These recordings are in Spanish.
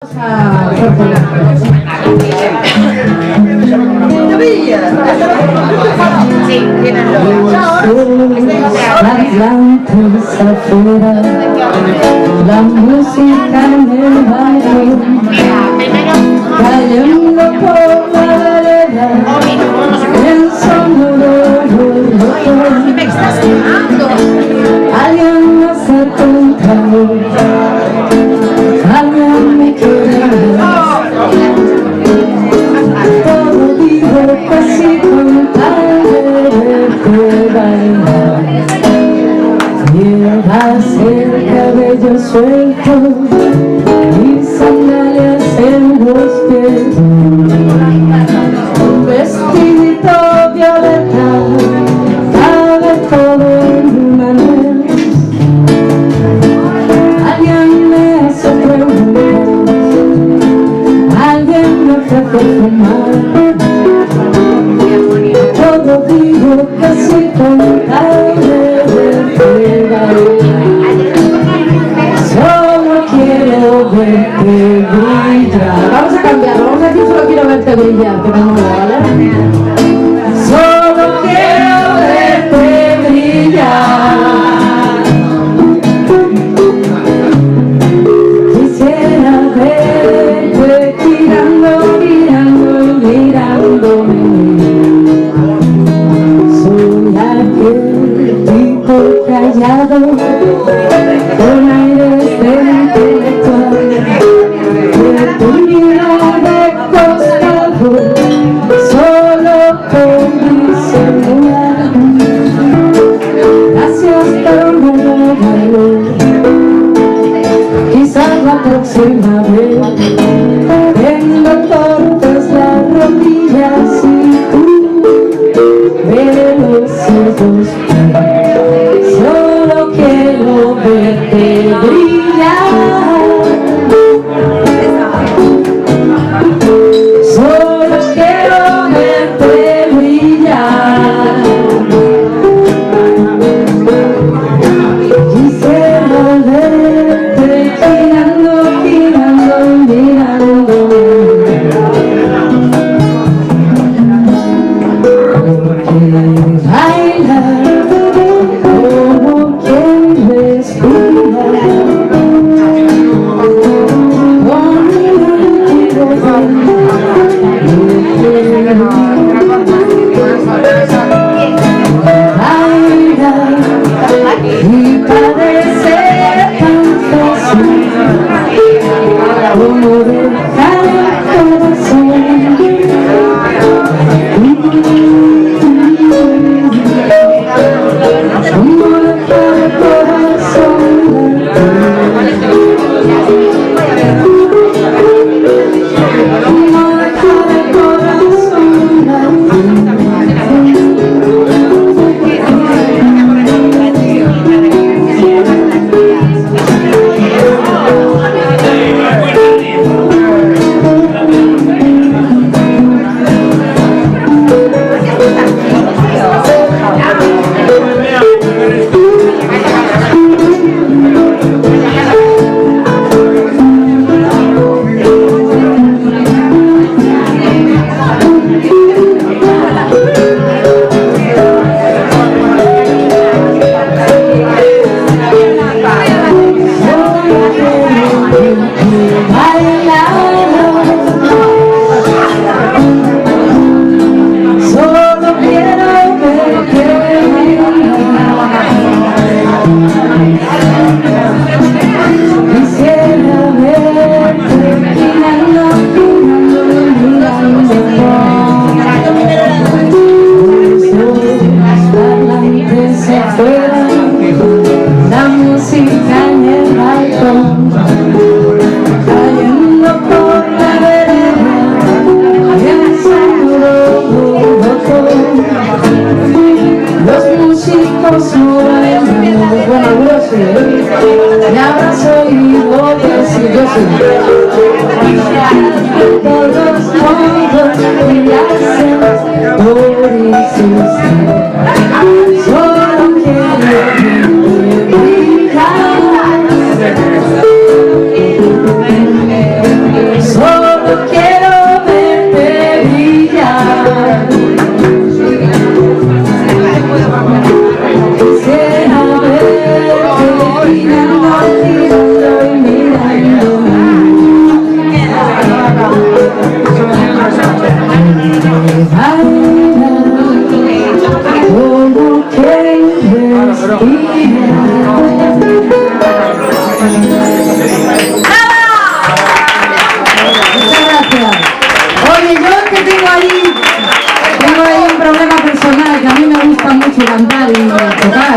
Sí, tienen la música en el balcón, cayendo por la vereda, el sonoro botón. me estás quemando. Alguien me acerca un trago, alguien me quiere ver. Todo digo que sí con tal de verte bailar. Llevas el cabello suelto y sandalias en los pies, un vestidito violeta, cabe todo en una nuez. Alguien me hace preguntas, alguien me ofrece fumar. Todo digo que sí con tal de verte bailar. Solo quiero verte brillar. Vamos a cambiarlo, vamos a decir solo quiero verte brillar, que no me vale. Solo quiero verte brillar. Quisiera verte girando, mirando y mirándome. Soy aquel tipo callado, con aires de intelectual, que tu mirada de costado solo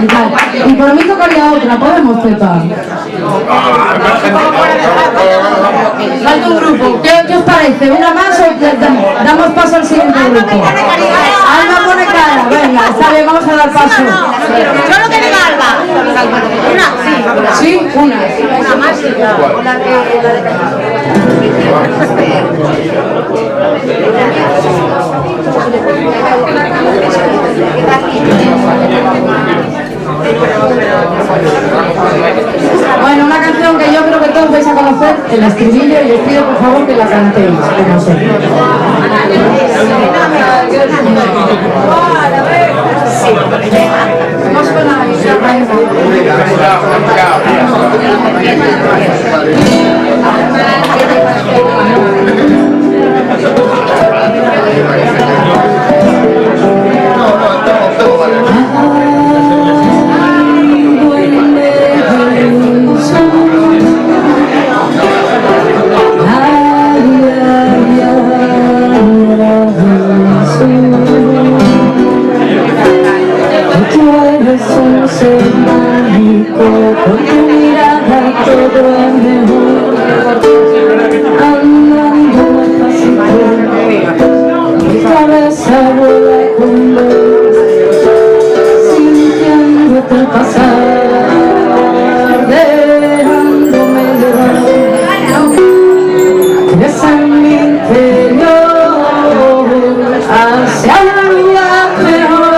y tal. Y por mí tocaría otra, podemos, Pepa. Falta un grupo. ¿Qué os parece? ¿Una más o damos paso al siguiente grupo? Alba pone cara. Venga, está bien, vamos a dar paso. Solo que diga Alba. Una, sí. Sí, una. Una más. Bueno, una canción que yo creo que todos vais a conocer, el estribillo, y os pido por favor que la cantéis, como sé. Vamos con la con tu mirada todo es mejor, andando despacito, mi cabeza vuela con vos, sintiéndote pasar, dejándome llevar, crece en mi interior, hacia un lugar mejor.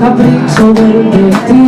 Capricho del destino.